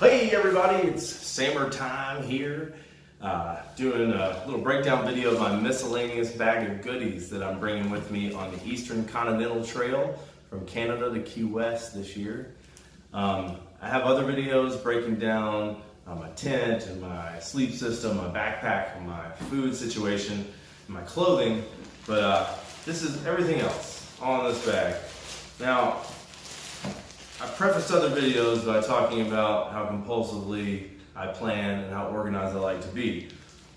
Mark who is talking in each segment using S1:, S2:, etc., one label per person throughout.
S1: Hey everybody, it's Sammertime here, doing a little breakdown video of my miscellaneous bag of goodies that I'm bringing with me on the Eastern Continental Trail from Canada to Key West this year. I have other videos breaking down my tent and my sleep system, my backpack, and my food situation, and my clothing, but this is everything else all in this bag. Now, I prefaced other videos by talking about how compulsively I plan and how organized I like to be.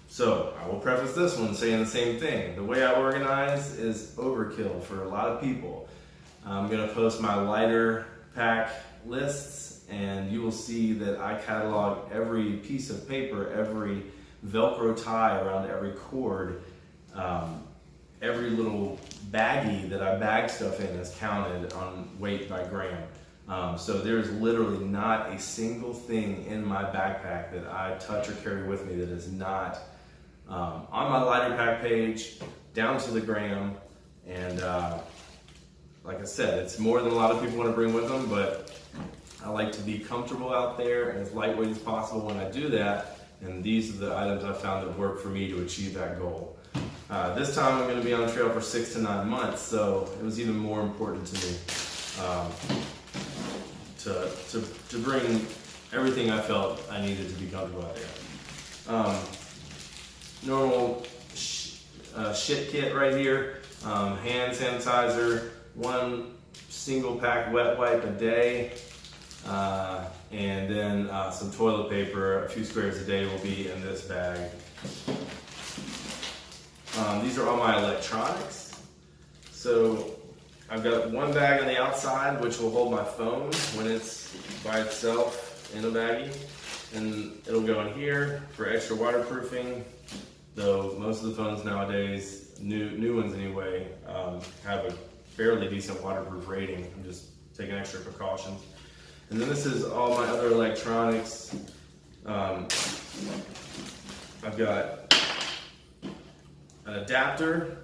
S1: So I will preface this one saying the same thing. The way I organize is overkill for a lot of people. I'm going to post my lighter pack lists, and you will see that I catalog every piece of paper, every Velcro tie around every cord, every little baggie that I bag stuff in is counted on weight by gram. So there's literally not a single thing in my backpack that I touch or carry with me that is not on my lighter pack page, down to the gram. And like I said, it's more than a lot of people want to bring with them, but I like to be comfortable out there and as lightweight as possible when I do that. And these are the items I found that work for me to achieve that goal. This time I'm going to be on the trail for 6 to 9 months, so it was even more important to me to bring everything I felt I needed to be comfortable out there. Normal shit kit right here, hand sanitizer, one single pack wet wipe a day, and then some toilet paper, a few squares a day will be in this bag. These are all my electronics. So I've got one bag on the outside which will hold my phone when it's by itself in a baggie, and it'll go in here for extra waterproofing, though most of the phones nowadays, new ones anyway, have a fairly decent waterproof rating. I'm just taking extra precautions. And then this is all my other electronics. I've got an adapter,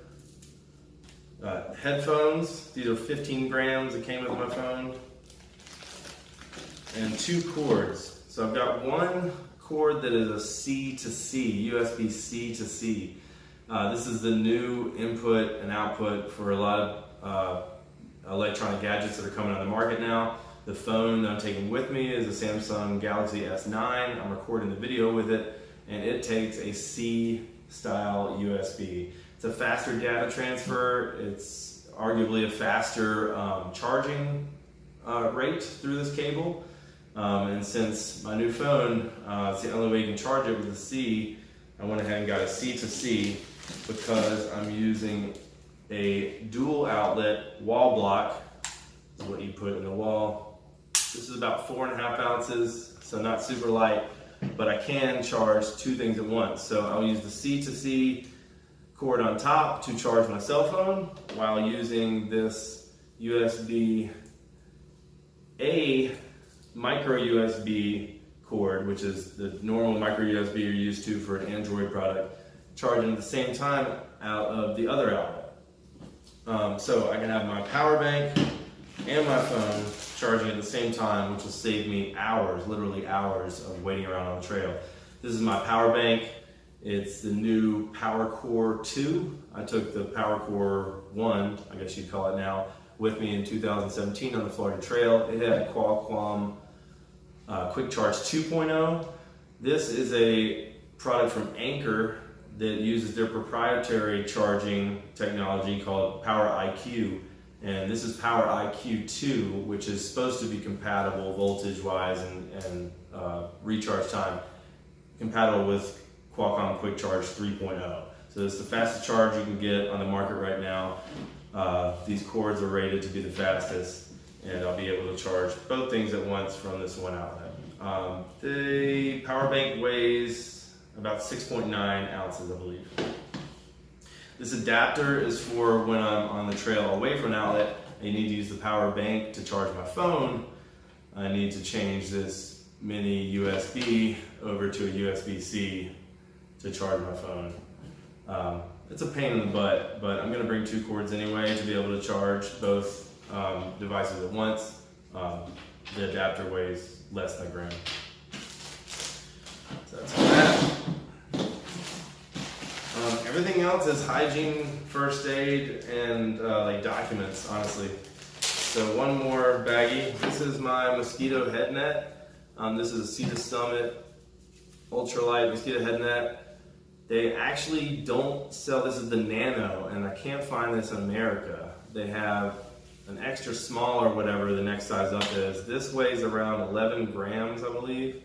S1: headphones. These are 15 grams that came with my phone, and 2 cords. So I've got one cord that is a C to C, USB C to C. This is the new input and output for a lot of electronic gadgets that are coming on the market now. The phone that I'm taking with me is a Samsung Galaxy S9. I'm recording the video with it, and it takes a C style USB. It's a faster data transfer. It's arguably a faster charging rate through this cable. And since my new phone, it's the only way you can charge it with a C, I went ahead and got a C to C because I'm using a dual outlet wall block. This is what you put in the wall. This is about 4.5 ounces, so not super light, but I can charge 2 things at once. So I'll use the C to C cord on top to charge my cell phone while using this USB-A micro USB cord, which is the normal micro USB you're used to for an Android product, charging at the same time out of the other outlet. So I can have my power bank and my phone charging at the same time, which will save me hours, literally hours of waiting around on the trail. This is my power bank. It's the new PowerCore 2. I took the PowerCore 1, I guess you'd call it now, with me in 2017 on the Florida Trail. It had a Qualcomm Quick Charge 2.0. This is a product from Anker that uses their proprietary charging technology called Power IQ. And this is Power IQ 2, which is supposed to be compatible voltage-wise and recharge time, compatible with Qualcomm Quick Charge 3.0. So it's the fastest charge you can get on the market right now. These cords are rated to be the fastest, and I'll be able to charge both things at once from this one outlet. The power bank weighs about 6.9 ounces, I believe. This adapter is for when I'm on the trail away from an outlet and you need to use the power bank to charge my phone. I need to change this mini USB over to a USB-C to charge my phone. It's a pain in the butt, but I'm going to bring 2 cords anyway to be able to charge both devices at once. The adapter weighs less than a gram. else is hygiene, first aid, and like documents, honestly. So one more baggie. This is my mosquito head net. This is a Sea to Summit ultralight mosquito head net. They actually don't sell, this is the Nano, and I can't find this in America. They have an extra small or whatever the next size up is. This weighs around 11 grams, I believe.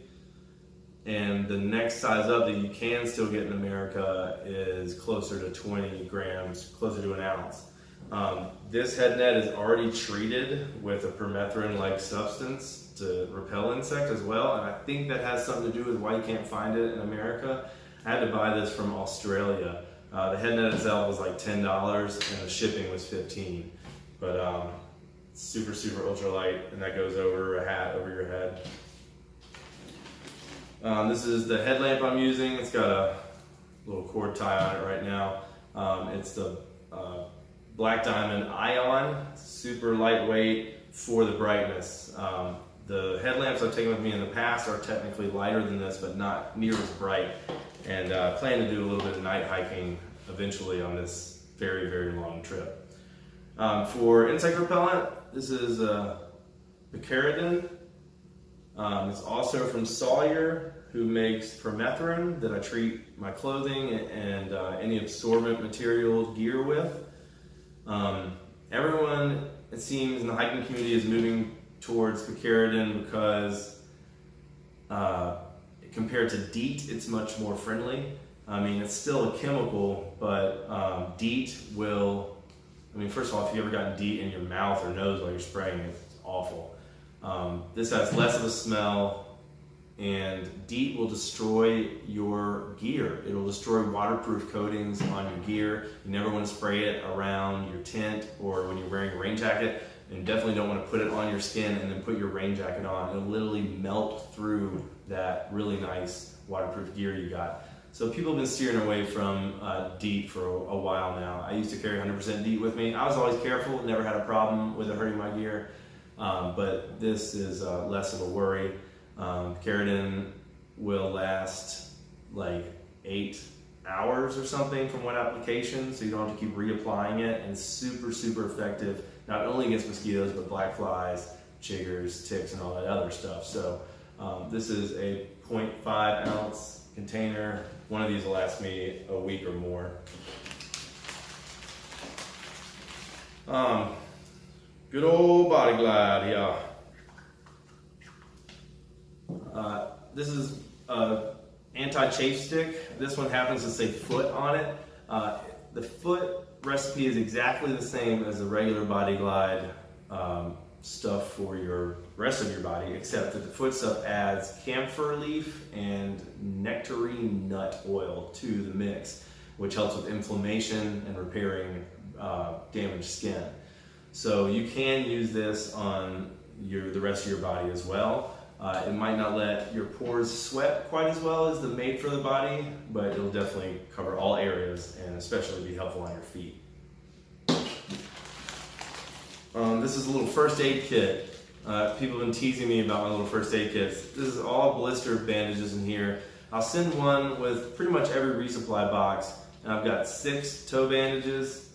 S1: And the next size up that you can still get in America is closer to 20 grams, closer to an ounce. This head net is already treated with a permethrin-like substance to repel insect as well, and I think that has something to do with why you can't find it in America. I had to buy this from Australia. The head net itself was like $10 and the shipping was $15. But super, super ultralight, and that goes over a hat over your head. This is the headlamp I'm using. It's got a little cord tie on it right now. It's the Black Diamond Ion, super lightweight for the brightness. The headlamps I've taken with me in the past are technically lighter than this, but not near as bright. And plan to do a little bit of night hiking eventually on this very, very long trip. For insect repellent, this is Picaridin. It's also from Sawyer, who makes permethrin that I treat my clothing and any absorbent material gear with. Everyone, it seems, in the hiking community is moving towards Picaridin because compared to DEET, it's much more friendly. I mean, it's still a chemical, but DEET will, I mean, first of all, if you've ever gotten DEET in your mouth or nose while you're spraying, it's awful. This has less of a smell, and DEET will destroy your gear. It'll destroy waterproof coatings on your gear. You never want to spray it around your tent or when you're wearing a rain jacket, and definitely don't want to put it on your skin and then put your rain jacket on. It'll literally melt through that really nice waterproof gear you got. So people have been steering away from DEET for a while now. I used to carry 100% DEET with me. I was always careful, never had a problem with it hurting my gear. But this is less of a worry. Picaridin will last like 8 hours or something from one application, so you don't have to keep reapplying it, and super, super effective, not only against mosquitoes, but black flies, chiggers, ticks, and all that other stuff. So this is a 0.5 ounce container. One of these will last me a week or more. Good old Body Glide, yeah. This is anti-chafe stick. This one happens to say foot on it. The foot recipe is exactly the same as the regular Body Glide stuff for your rest of your body, except that the foot stuff adds camphor leaf and nectarine nut oil to the mix, which helps with inflammation and repairing damaged skin. So you can use this on the rest of your body as well. It might not let your pores sweat quite as well as the Made for the Body, but it'll definitely cover all areas and especially be helpful on your feet. This is a little first aid kit. People have been teasing me about my little first aid kits. This is all blister bandages in here. I'll send one with pretty much every resupply box. And I've got 6 toe bandages,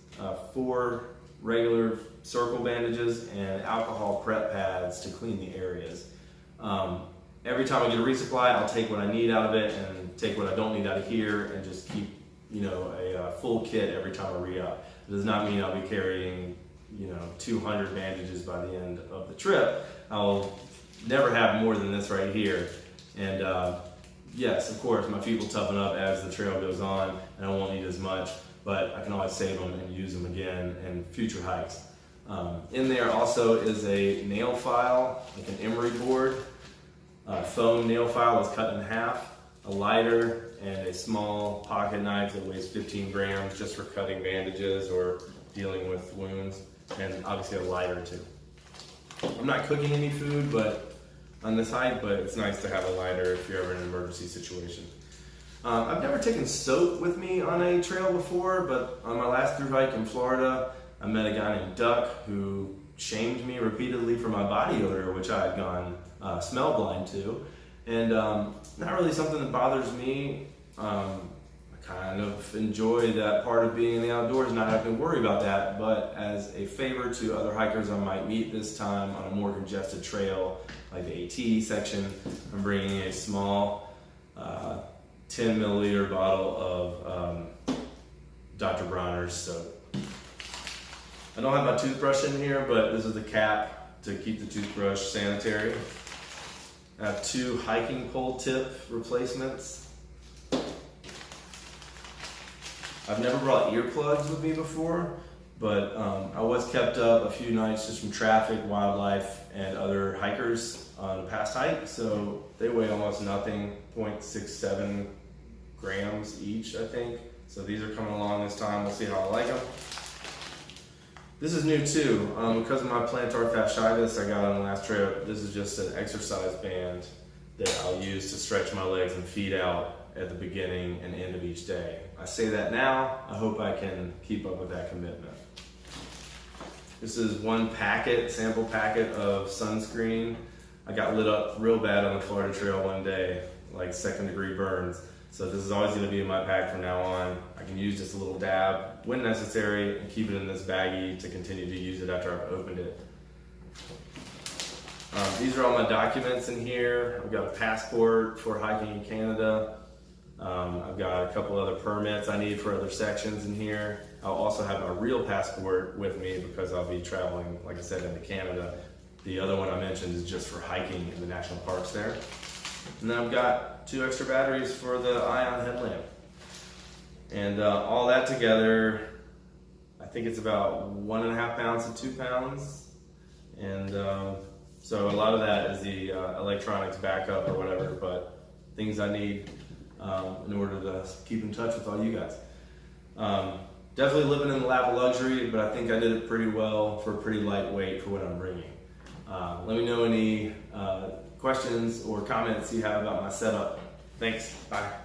S1: 4 regular circle bandages, and alcohol prep pads to clean the areas. Every time I get a resupply, I'll take what I need out of it and take what I don't need out of here, and just keep, a full kit every time I re-up. It does not mean I'll be carrying, 200 bandages by the end of the trip. I'll never have more than this right here. And yes, of course, my feet will toughen up as the trail goes on, and I won't need as much, but I can always save them and use them again in future hikes. In there also is a nail file, like an emery board, foam nail file that's cut in half, a lighter, and a small pocket knife that weighs 15 grams just for cutting bandages or dealing with wounds, and obviously a lighter too. I'm not cooking any food on this hike, but it's nice to have a lighter if you're ever in an emergency situation. I've never taken soap with me on a trail before, but on my last through hike in Florida, I met a guy named Duck who shamed me repeatedly for my body odor, which I had gone smell blind to. And not really something that bothers me. I kind of enjoy that part of being in the outdoors, not having to worry about that. But as a favor to other hikers I might meet this time on a more congested trail, like the AT section, I'm bringing a small 10 milliliter bottle of Dr. Bronner's soap. I don't have my toothbrush in here, but this is the cap to keep the toothbrush sanitary. I have 2 hiking pole tip replacements. I've never brought earplugs with me before, but I was kept up a few nights just from traffic, wildlife, and other hikers on a past hike. So they weigh almost nothing, 0.67 grams each, I think. So these are coming along this time. We'll see how I like them. This is new too. Because of my plantar fasciitis I got on the last trip, this is just an exercise band that I'll use to stretch my legs and feet out at the beginning and end of each day. I say that now, I hope I can keep up with that commitment. This is 1 packet, sample packet of sunscreen. I got lit up real bad on the Florida Trail one day, like 2nd degree burns. So this is always gonna be in my pack from now on. I can use just a little dab when necessary and keep it in this baggie to continue to use it after I've opened it. These are all my documents in here. I've got a passport for hiking in Canada. I've got a couple other permits I need for other sections in here. I'll also have my real passport with me because I'll be traveling, like I said, into Canada. The other one I mentioned is just for hiking in the national parks there. And then I've got 2 extra batteries for the ion headlamp. And all that together, I think it's about 1.5 pounds to 2 pounds. And so a lot of that is the electronics backup or whatever, but things I need in order to keep in touch with all you guys. Definitely living in the lap of luxury, but I think I did it pretty well for pretty lightweight for what I'm bringing. Let me know any questions or comments you have about my setup. Thanks, bye.